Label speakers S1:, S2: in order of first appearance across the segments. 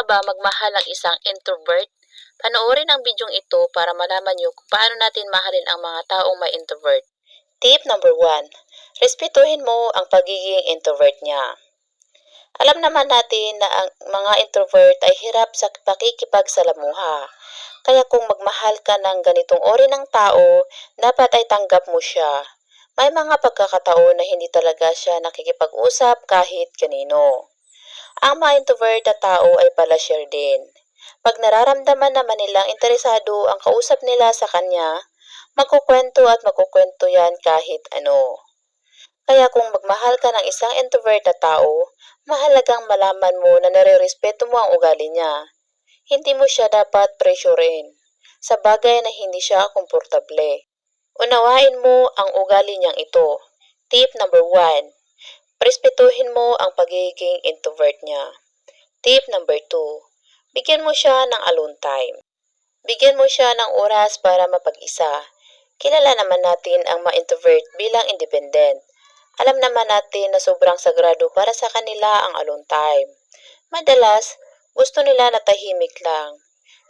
S1: ba magmahal ang isang introvert? Panoorin ang bidyong ito para malaman niyo kung paano natin mahalin ang mga taong may introvert. Tip number 1. Respetuhin mo ang pagiging introvert niya. Alam naman natin na ang mga introvert ay hirap sa pakikipagsalamuha. Kaya kung magmahal ka ng ganitong uri ng tao, dapat ay tanggap mo siya. May mga pagkakataon na hindi talaga siya nakikipag-usap kahit kanino. Ang mga introvert na tao ay palasyer din. Pag nararamdaman naman nilang interesado ang kausap nila sa kanya, magkukwento at magkukwento yan kahit ano. Kaya kung magmahal ka ng isang introvert na tao, mahalagang malaman mo na nare-respeto mo ang ugali niya. Hindi mo siya dapat pressurein sa bagay na hindi siya komportable. Unawain mo ang ugali niyang ito. Tip number 1. Respetuhin mo ang pagiging introvert niya. Tip number 2. Bigyan mo siya ng alone time. Bigyan mo siya ng oras para mapag-isa. Kilala naman natin ang mga introvert bilang independent. Alam naman natin na sobrang sagrado para sa kanila ang alone time. Madalas, gusto nila na tahimik lang.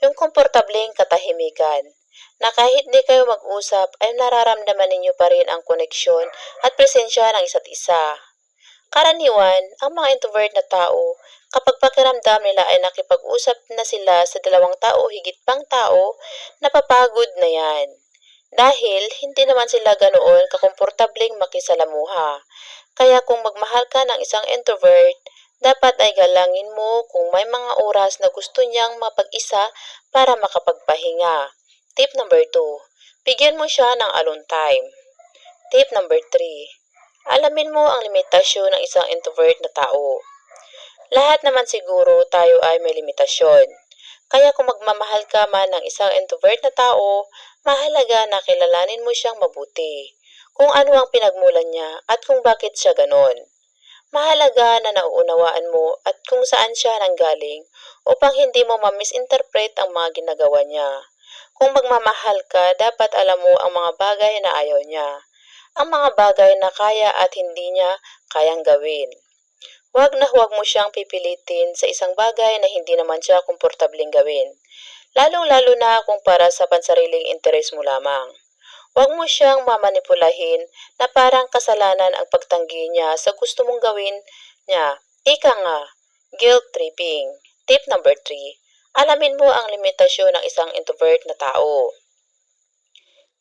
S1: Yung komportableng katahimikan, na kahit di kayo mag-usap ay nararamdaman ninyo pa rin ang koneksyon at presensya ng isa't isa. Karaniwan, ang mga introvert na tao, kapag pakiramdam nila ay nakipag-usap na sila sa dalawang tao higit pang tao, napapagod na yan. Dahil hindi naman sila ganoon kakomportableng makisalamuha. Kaya kung magmahal ka ng isang introvert, dapat ay galangin mo kung may mga oras na gusto niyang mapag-isa para makapagpahinga. Tip number 2. Bigyan mo siya ng alone time. Tip number 3. Alamin mo ang limitasyon ng isang introvert na tao. Lahat naman siguro tayo ay may limitasyon. Kaya kung magmamahal ka man ng isang introvert na tao, mahalaga na kilalanin mo siyang mabuti. Kung ano ang pinagmulan niya at kung bakit siya ganon. Mahalaga na nauunawaan mo at kung saan siya nanggaling upang hindi mo ma-misinterpret ang mga ginagawa niya. Kung magmamahal ka, dapat alam mo ang mga bagay na ayaw niya. Ang mga bagay na kaya at hindi niya kayang gawin. Huwag mo siyang pipilitin sa isang bagay na hindi naman siya komportableng gawin. Lalong-lalo na kung para sa pansariling interes mo lamang. Huwag mo siyang mamanipulahin na parang kasalanan ang pagtanggi niya sa gusto mong gawin niya. Ika nga, guilt tripping. Tip number 3. Alamin mo ang limitasyon ng isang introvert na tao.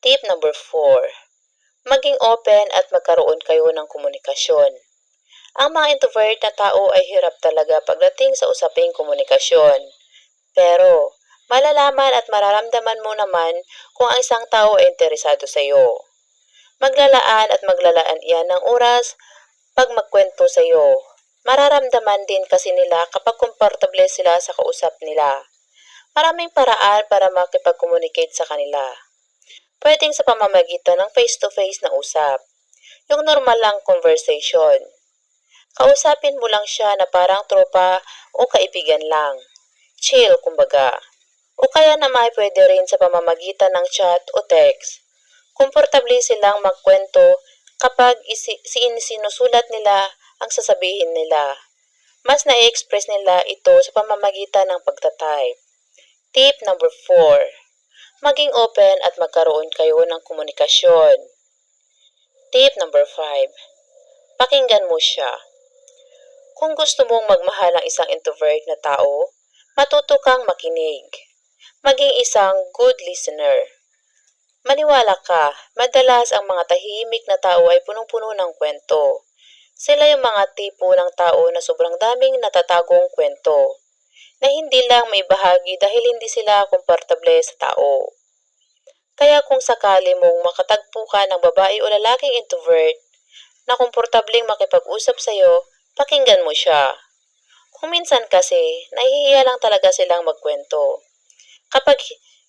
S1: Tip number 4. Maging open at magkaroon kayo ng komunikasyon. Ang mga introvert na tao ay hirap talaga pagdating sa usaping komunikasyon. Pero, malalaman at mararamdaman mo naman kung ang isang tao ay interesado sa iyo. Maglalaan iyan ng oras pag magkwento sa iyo. Mararamdaman din kasi nila kapag komportable sila sa kausap nila. Maraming paraan para makipag-communicate sa kanila. Pwedeng sa pamamagitan ng face-to-face na usap. Yung normal lang conversation. Kausapin mo lang siya na parang tropa o kaibigan lang. Chill, kumbaga. O kaya naman pwede rin sa pamamagitan ng chat o text. Komportable silang magkwento kapag sinusulat nila ang sasabihin nila. Mas na-express nila ito sa pamamagitan ng pagtatype. Tip number 4. Maging open at magkaroon kayo ng komunikasyon. Tip number 5. Pakinggan mo siya. Kung gusto mong magmahal ng isang introvert na tao, matuto kang makinig. Maging isang good listener. Maniwala ka, madalas ang mga tahimik na tao ay punong-puno ng kwento. Sila yung mga tipo ng tao na sobrang daming natatagong kwento, na hindi lang may bahagi dahil hindi sila komportable sa tao. Kaya kung sakali mong makatagpo ka ng babae o lalaking introvert na komportableng makipag-usap sa iyo, pakinggan mo siya. Kung minsan kasi, nahihiya lang talaga silang magkwento. Kapag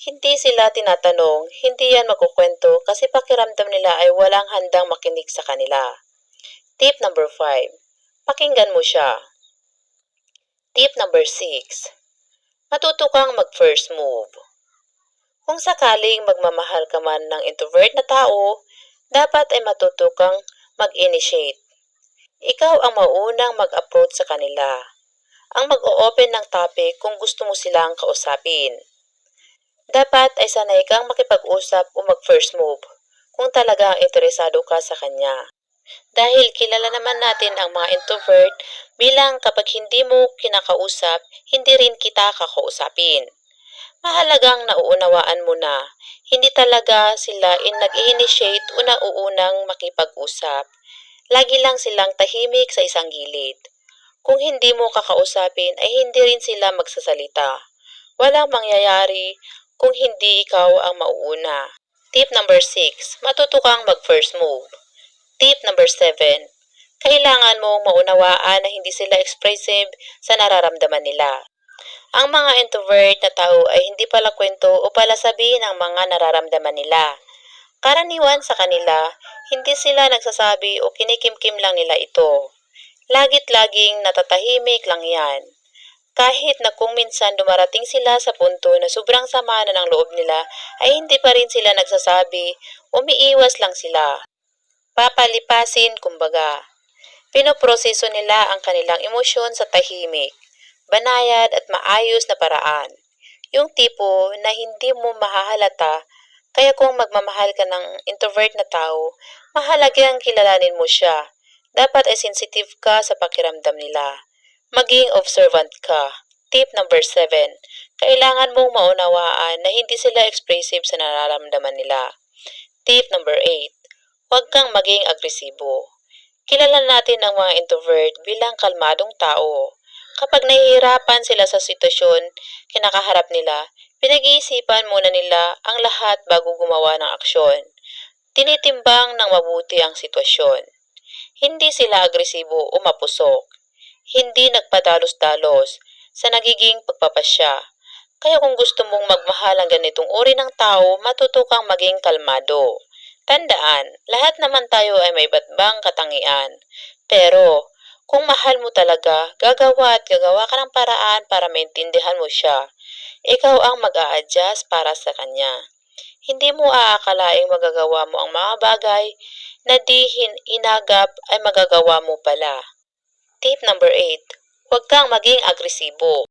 S1: hindi sila tinatanong, hindi yan magkukwento kasi pakiramdam nila ay walang handang makinig sa kanila. Tip number 5. Pakinggan mo siya. Tip number 6. Matuto kang mag-first move. Kung sakaling magmamahal ka man ng introvert na tao, dapat ay matuto kang mag-initiate. Ikaw ang maunang mag-approach sa kanila. ang mag-o-open ng topic kung gusto mo silang kausapin. Dapat ay sanay kang makipag-usap o mag-first move kung talagang interesado ka sa kanya. Dahil kilala naman natin ang mga introvert bilang kapag hindi mo kinakausap, hindi rin kita kakausapin. Mahalagang nauunawaan mo na hindi talaga sila nag-i-initiate o nauunang makipag-usap. Lagi lang silang tahimik sa isang gilid. Kung hindi mo kakausapin ay hindi rin sila magsasalita. Walang mangyayari kung hindi ikaw ang mauuna. Tip number 6. Matuto kang mag-first move. Tip number 7. Kailangan mong maunawaan na hindi sila expressive sa nararamdaman nila. Ang mga introvert na tao ay hindi pala kwento o palasabi ng mga nararamdaman nila. Karaniwan sa kanila, hindi sila nagsasabi o kinikimkim lang nila ito. Lagit-laging natatahimik lang yan. Kahit na kung minsan dumarating sila sa punto na sobrang sama na ng loob nila, ay hindi pa rin sila nagsasabi, umiiwas lang sila. Papalipasin, kumbaga. Pinoproseso nila ang kanilang emosyon sa tahimik, banayad at maayos na paraan. Yung tipo na hindi mo mahahalata, kaya kung magmamahal ka ng introvert na tao, mahalagang kilalanin mo siya. Dapat ay sensitive ka sa pakiramdam nila. Maging observant ka. Tip number 7. Kailangan mong maunawaan na hindi sila expressive sa nararamdaman nila. Tip number 8. Huwag kang maging agresibo. Kilala natin ang mga introvert bilang kalmadong tao. Kapag nahihirapan sila sa sitwasyon kinakaharap nila, pinag-iisipan muna nila ang lahat bago gumawa ng aksyon. Tinitimbang ng mabuti ang sitwasyon. Hindi sila agresibo o mapusok. Hindi nagpadalos-dalos sa nagiging pagpapasya. Kaya kung gusto mong magmahal ang ganitong uri ng tao, matuto kang maging kalmado. Tandaan, lahat naman tayo ay may batbang katangian. Pero, kung mahal mo talaga, gagawa at gagawa ka ng paraan para maintindihan mo siya. Ikaw ang mag-a-adjust para sa kanya. Hindi mo aakalaing magagawa mo ang mga bagay na di inagap ay magagawa mo pala. Tip number 8. Huwag kang maging agresibo.